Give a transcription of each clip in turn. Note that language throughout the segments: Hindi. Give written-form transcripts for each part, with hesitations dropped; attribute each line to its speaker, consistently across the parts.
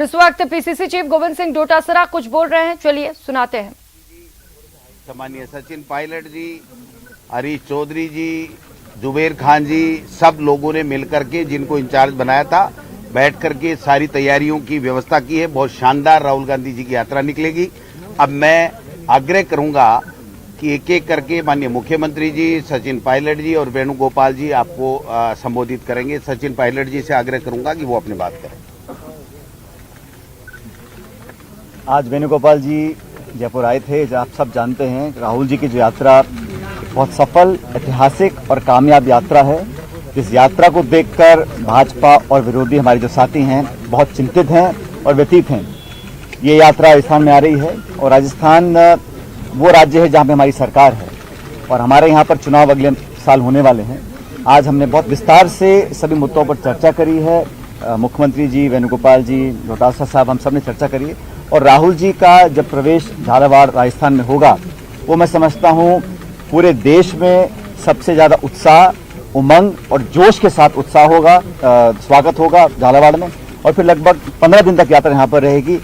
Speaker 1: इस वक्त पीसीसी चीफ गोविंद सिंह डोटासरा कुछ बोल रहे हैं, चलिए सुनाते हैं।
Speaker 2: सम्मानीय सचिन पायलट जी, हरीश चौधरी जी, जुबेर खान जी, सब लोगों ने मिलकर के जिनको इंचार्ज बनाया था बैठ करके सारी तैयारियों की व्यवस्था की है। बहुत शानदार राहुल गांधी जी की यात्रा निकलेगी। अब मैं आग्रह करूंगा कि एक एक करके माननीय मुख्यमंत्री जी, सचिन पायलट जी और वेणुगोपाल जी आपको संबोधित करेंगे। सचिन पायलट जी से आग्रह करूंगा कि वो अपनी बात करें।
Speaker 3: आज वेणुगोपाल जी जयपुर आए थे। आप सब जानते हैं राहुल जी की जो यात्रा बहुत सफल, ऐतिहासिक और कामयाब यात्रा है। इस यात्रा को देखकर भाजपा और विरोधी हमारे जो साथी हैं बहुत चिंतित हैं और व्यतीत हैं। ये यात्रा राजस्थान में आ रही है और राजस्थान वो राज्य है जहाँ पे हमारी सरकार है और हमारे यहाँ पर चुनाव अगले साल होने वाले हैं। आज हमने बहुत विस्तार से सभी मुद्दों पर चर्चा करी है। मुख्यमंत्री जी, वेणुगोपाल जी, डोटासरा साहब, हम सब ने चर्चा करी है। और राहुल जी का जब प्रवेश झालावाड़ राजस्थान में होगा वो मैं समझता हूँ पूरे देश में सबसे ज़्यादा उत्साह, उमंग और जोश के साथ उत्साह होगा, स्वागत होगा झालावाड़ में। और फिर लगभग 15 दिन तक यात्रा यहाँ पर रहेगी।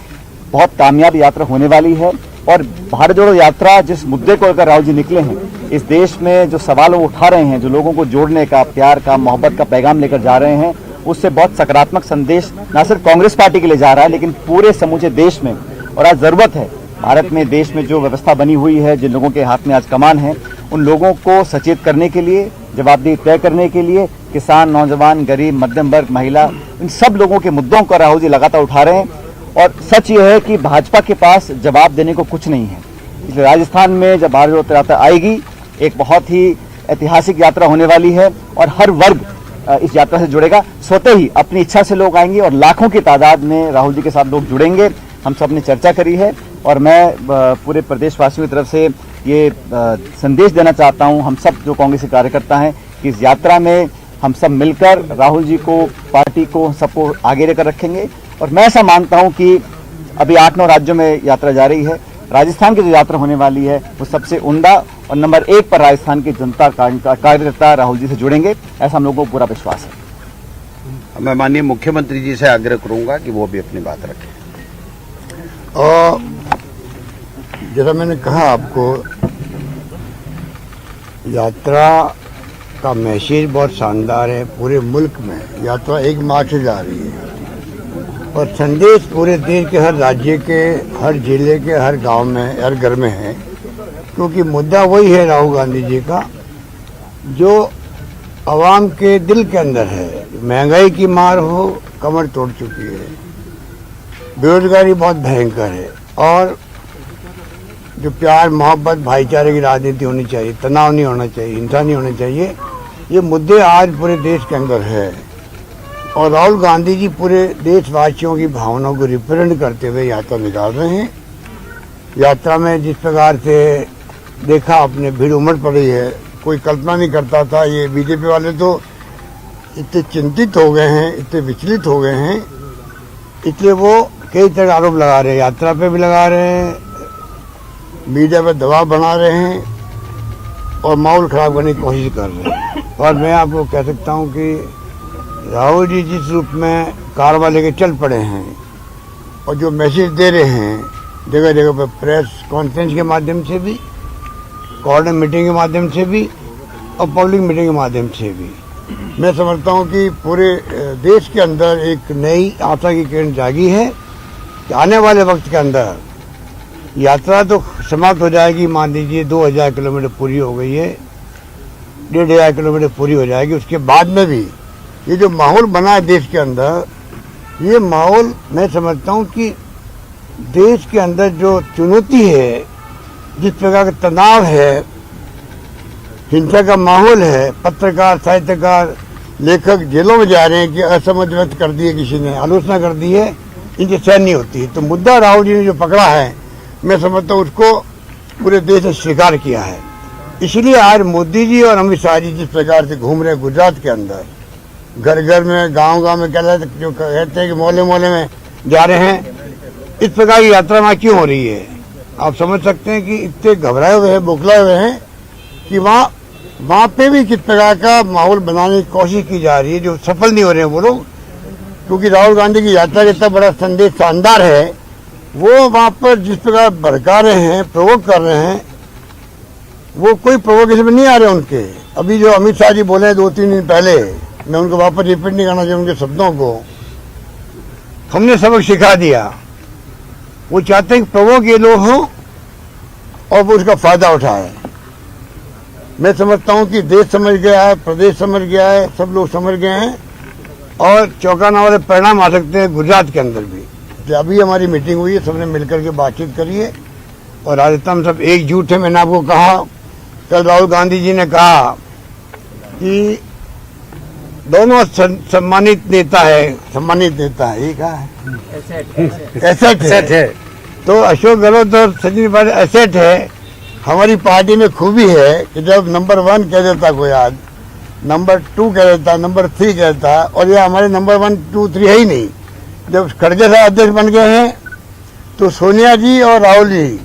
Speaker 3: बहुत कामयाब यात्रा होने वाली है। और भारत जोड़ो यात्रा जिस मुद्दे को लेकर राहुल जी निकले हैं, इस देश में जो सवाल वो उठा रहे हैं, जो लोगों को जोड़ने का, प्यार का, मोहब्बत का पैगाम लेकर जा रहे हैं, उससे बहुत सकारात्मक संदेश न सिर्फ कांग्रेस पार्टी के लिए जा रहा है लेकिन पूरे समूचे देश में। और आज जरूरत है भारत में, देश में जो व्यवस्था बनी हुई है, जिन लोगों के हाथ में आज कमान है, उन लोगों को सचेत करने के लिए, जवाबदेही तय करने के लिए किसान, नौजवान, गरीब, मध्यम वर्ग, महिला, इन सब लोगों के मुद्दों को राहुल जी लगातार उठा रहे हैं। और सच ये है कि भाजपा के पास जवाब देने को कुछ नहीं है। इसलिए राजस्थान में जब भारत जोड़ो यात्रा आएगी, एक बहुत ही ऐतिहासिक यात्रा होने वाली है और हर वर्ग इस यात्रा से जुड़ेगा। स्वतः ही अपनी इच्छा से लोग आएंगे और लाखों की तादाद में राहुल जी के साथ लोग जुड़ेंगे। हम सब ने चर्चा करी है और मैं पूरे प्रदेशवासियों की तरफ से ये संदेश देना चाहता हूं, हम सब जो कांग्रेस के कार्यकर्ता हैं, कि इस यात्रा में हम सब मिलकर राहुल जी को, पार्टी को, सबको आगे लेकर रखेंगे। और मैं ऐसा मानता हूं कि अभी 8-9 राज्यों में यात्रा जा रही है। राजस्थान की जो यात्रा होने वाली है वो सबसे उम्दा और नंबर 1 पर राजस्थान की जनता, कार्यकर्ता राहुल जी से जुड़ेंगे, ऐसा हम लोगों को पूरा विश्वास है।
Speaker 2: मैं माननीय मुख्यमंत्री जी से आग्रह करूंगा कि वो भी अपनी बात रखें।
Speaker 4: और जैसा मैंने कहा आपको, यात्रा का मैसेज बहुत शानदार है। पूरे मुल्क में यात्रा 1 मार्च से जा रही है और संदेश पूरे देश के हर राज्य के, हर जिले के, हर गांव में, हर घर में है। क्योंकि मुद्दा वही है राहुल गांधी जी का जो आवाम के दिल के अंदर है। महंगाई की मार हो कमर तोड़ चुकी है, बेरोजगारी बहुत भयंकर है और जो प्यार, मोहब्बत, भाईचारे की राजनीति होनी चाहिए, तनाव नहीं होना चाहिए, हिंसा नहीं होनी चाहिए, ये मुद्दे आज पूरे देश के अंदर है। और राहुल गांधी जी पूरे देशवासियों की भावनाओं को रिप्रेजेंट करते हुए यात्रा निकाल रहे हैं। यात्रा में जिस प्रकार से देखा आपने, भीड़ उमड़ पड़ी है, कोई कल्पना नहीं करता था। ये बीजेपी वाले तो इतने चिंतित हो गए हैं, इतने विचलित हो गए हैं, इसलिए वो कई तरह आरोप लगा रहे हैं, यात्रा पे भी लगा रहे हैं, मीडिया पर दबाव बना रहे हैं और माहौल खराब करने की कोशिश कर रहे हैं। और मैं आपको कह सकता हूं कि राहुल जी जिस रूप में कार्रवाई लेके चल पड़े हैं और जो मैसेज दे रहे हैं जगह जगह पर, प्रेस कॉन्फ्रेंस के माध्यम से भी, कोऑर्डिनेट मीटिंग के माध्यम से भी और पब्लिक मीटिंग के माध्यम से भी, मैं समझता हूं कि पूरे देश के अंदर एक नई आशा की किरण जागी है कि आने वाले वक्त के अंदर यात्रा तो समाप्त हो जाएगी। मान लीजिए 2000 किलोमीटर पूरी हो गई है, 1500 किलोमीटर पूरी हो जाएगी। उसके बाद में भी ये जो माहौल बना है देश के अंदर, ये माहौल मैं समझता हूँ कि देश के अंदर जो चुनौती है, जिस प्रकार का तनाव है, हिंसा का माहौल है, पत्रकार, साहित्यकार, लेखक जेलों में जा रहे हैं कि असमझ व्यक्त कर दी है, किसी ने आलोचना कर दी है, इनकी सहन नहीं होती है। तो मुद्दा राहुल जी ने जो पकड़ा है, मैं समझता हूँ उसको पूरे देश ने स्वीकार किया है। इसलिए आज मोदी जी और अमित शाह जी जिस प्रकार से घूम रहे हैं गुजरात के अंदर, घर घर में, गांव गांव में, जो कहते हैं कि मोहल्ले मोहल्ले में जा रहे हैं, इस प्रकार की यात्रा वहाँ क्यों हो रही है? आप समझ सकते हैं कि इतने घबराए हुए हैं, बौखलाए हुए हैं कि वहाँ पे भी किस प्रकार का माहौल बनाने की कोशिश की जा रही है, जो सफल नहीं हो रहे हैं वो लोग। क्योंकि राहुल गांधी की यात्रा का इतना बड़ा संदेश शानदार है, वो वहां पर जिस प्रकार भड़का रहे हैं, प्रोवोक कर रहे हैं, वो कोई प्रोवोकेशन में नहीं आ रहे उनके। अभी जो अमित शाह जी बोले 2-3 दिन पहले, मैं उनको वापस रिपीट नहीं करना चाहिए उनके शब्दों को, हमने सबक सिखा दिया। वो चाहते हैं कि प्रोवोक ये लोग हों और वो उसका फायदा उठाए। मैं समझता हूं कि देश समझ गया है, प्रदेश समझ गया है, सब लोग समझ गए हैं और चौंकाने वाले परिणाम आ सकते हैं गुजरात के अंदर भी। तो अभी हमारी मीटिंग हुई है, सबने मिलकर के बातचीत करी है और राजस्थान सब एकजुट है। मैंने आपको कहा, कल राहुल गांधी जी ने कहा कि दोनों सम्मानित नेता है, ये कहा है एसेट है। तो अशोक गहलोत और सचिन पायलट एसेट है। हमारी पार्टी में खूबी है कि जब नंबर 1 कह देता कोई आज, नंबर 2 कह देता, नंबर 3 कहता, और ये हमारे नंबर 1, 2, 3 है ही नहीं। जब खड़गे साहब अध्यक्ष बन गए हैं तो सोनिया जी और राहुल जी,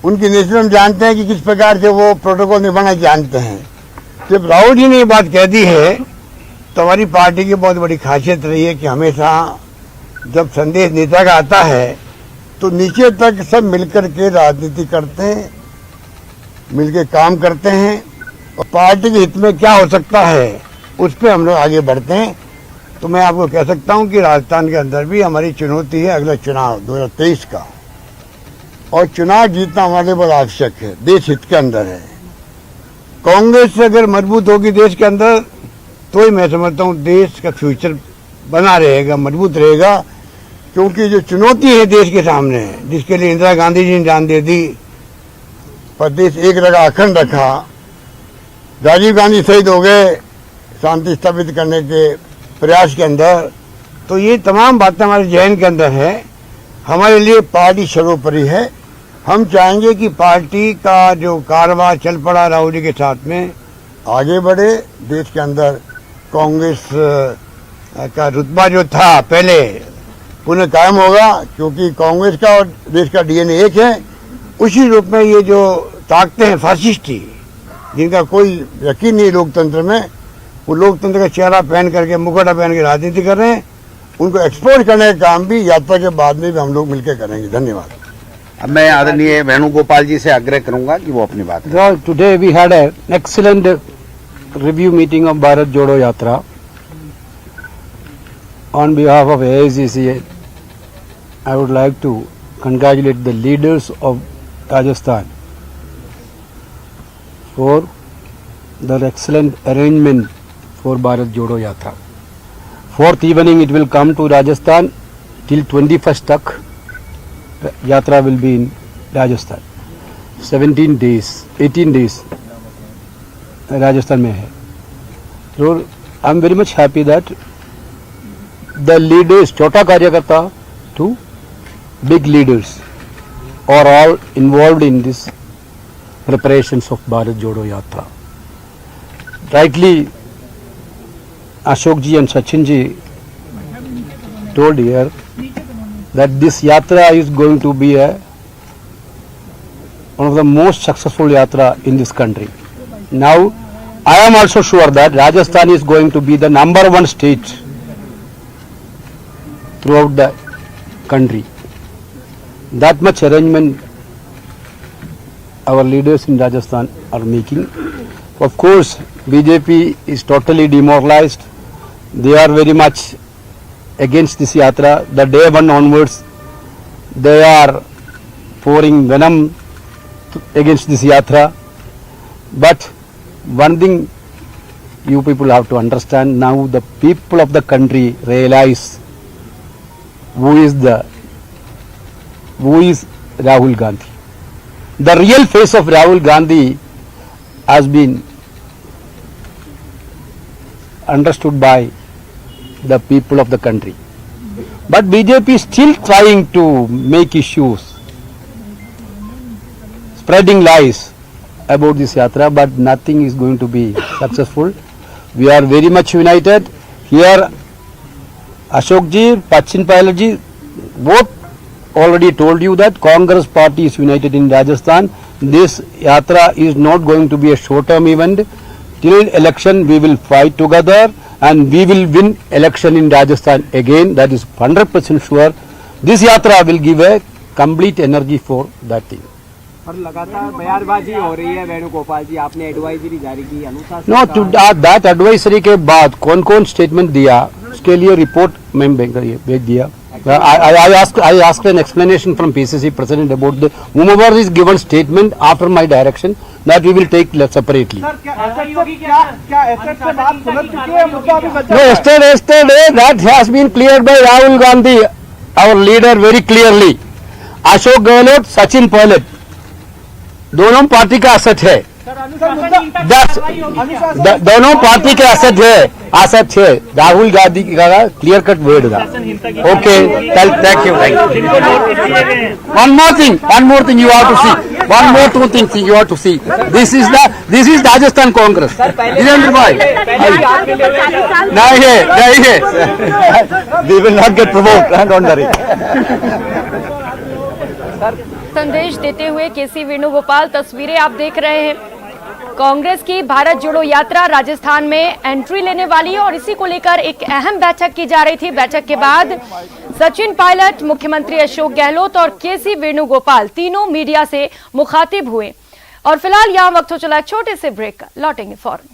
Speaker 4: उनकी नेचर हम जानते हैं कि किस प्रकार से वो प्रोटोकॉल निभाना जानते हैं। जब राहुल जी ने ये बात कह दी है तो हमारी पार्टी की बहुत बड़ी खासियत रही है कि हमेशा जब संदेश नेता का आता है तो नीचे तक सब मिलकर के राजनीति करते हैं, मिलकर काम करते हैं और पार्टी के हित में क्या हो सकता है उस पर हम लोग आगे बढ़ते हैं। तो मैं आपको कह सकता हूं कि राजस्थान के अंदर भी हमारी चुनौती है अगला चुनाव 2023 का, और चुनाव जीतना हमारे लिए बहुत आवश्यक है, देश हित के अंदर है। कांग्रेस अगर मजबूत होगी देश के अंदर तो ही मैं समझता हूं देश का फ्यूचर बना रहेगा, मजबूत रहेगा। क्योंकि जो चुनौती है देश के सामने, जिसके लिए इंदिरा गांधी जी ने जान दे दी, प्रदेश एक रखा, अखंड रखा, राजीव गांधी शहीद हो गए शांति स्थापित करने के प्रयास के अंदर, तो ये तमाम बातें हमारे जहन के अंदर है। हमारे लिए पार्टी सर्वोपरि है। हम चाहेंगे कि पार्टी का जो कारवां चल पड़ा राहुल जी के साथ में आगे बढ़े, देश के अंदर कांग्रेस का रुतबा जो था पहले पुनः कायम होगा, क्योंकि कांग्रेस का और देश का डीएनए एक है। उसी रूप में ये जो ताकतें हैं फासिस्टी, जिनका कोई यकीन नहीं लोकतंत्र में, वो लोकतंत्र का चेहरा पहन करके, मुखौटा पहन के राजनीति कर रहे हैं, उनको एक्सपोर्ट करने का काम भी यात्रा के बाद में भी हम लोग मिलकर करेंगे। धन्यवाद।
Speaker 2: अब मैं आदरणीय वेणुगोपाल जी से आग्रह करूंगा कि वो अपनी बात करें।
Speaker 5: Today we had an excellent review meeting of Bharat Jodo Yatra. On behalf of AICC, I would like to congratulate the leaders of Rajasthan for their excellent arrangement for Bharat Jodo Yatra. 4th evening it will come to Rajasthan, till 21st tak Yatra will be in Rajasthan. 17 days, 18 days Rajasthan में है. So I am very much happy that the leaders, छोटा कार्यकर्ता to big leaders are all involved in this preparations of Bharat Jodo Yatra. Rightly, Ashok ji and Sachin ji told here that this yatra is going to be one of the most successful yatra in this country. Now, I am also sure that Rajasthan is going to be the number 1 state throughout the country. That much arrangement our leaders in Rajasthan are making. Of course, BJP is totally demoralized. They are very much against this yatra. The day 1 onwards, they are pouring venom against this yatra. But one thing you people have to understand, now the people of the country realize who is Rahul Gandhi. The real face of Rahul Gandhi has been understood by the people of the country. But BJP is still trying to make issues, spreading lies about this yatra, but nothing is going to be successful. We are very much united. Here Ashok ji, Sachin Pilot ji, both already told you that Congress party is united in Rajasthan. This yatra is not going to be a short-term event. till election we will fight together and we will win election in Rajasthan again. That is 100% sure. This yatra will give a complete energy for that thing.
Speaker 6: पर लगातार बयानबाजी हो रही है वेणुगोपाल जी, आपने एडवाइजरी जारी की अनुशासन
Speaker 5: नो टू दैट एडवाइजरी के बाद कौन कौन स्टेटमेंट दिया उसके लिए रिपोर्ट मैं भेज दिया. I asked an explanation from PCC president about the whomever is given statement after my direction that we will take separately. No, yesterday that has been cleared by Rahul Gandhi, our leader, very clearly. Ashok Gehlot, Sachin Pilot, दोनों पार्टी का एसेट है. दोनों पार्टी के एसेट है. राहुल गांधी का क्लियर कट वर्ड था. Okay, thank you. One more thing you have to see. One more two things you have to see. This is Rajasthan Congress. Dhirendra bhai, नहीं है.
Speaker 3: We will not get provoked, don't worry.
Speaker 1: संदेश देते हुए केसी वेणुगोपाल, तस्वीरें आप देख रहे हैं. कांग्रेस की भारत जोड़ो यात्रा राजस्थान में एंट्री लेने वाली है और इसी को लेकर एक अहम बैठक की जा रही थी. बैठक के बाद सचिन पायलट, मुख्यमंत्री अशोक गहलोत और केसी वेणुगोपाल तीनों मीडिया से मुखातिब हुए. और फिलहाल यहां वक्त हो चला एक छोटे से ब्रेक का. लौटेंगे फौरन.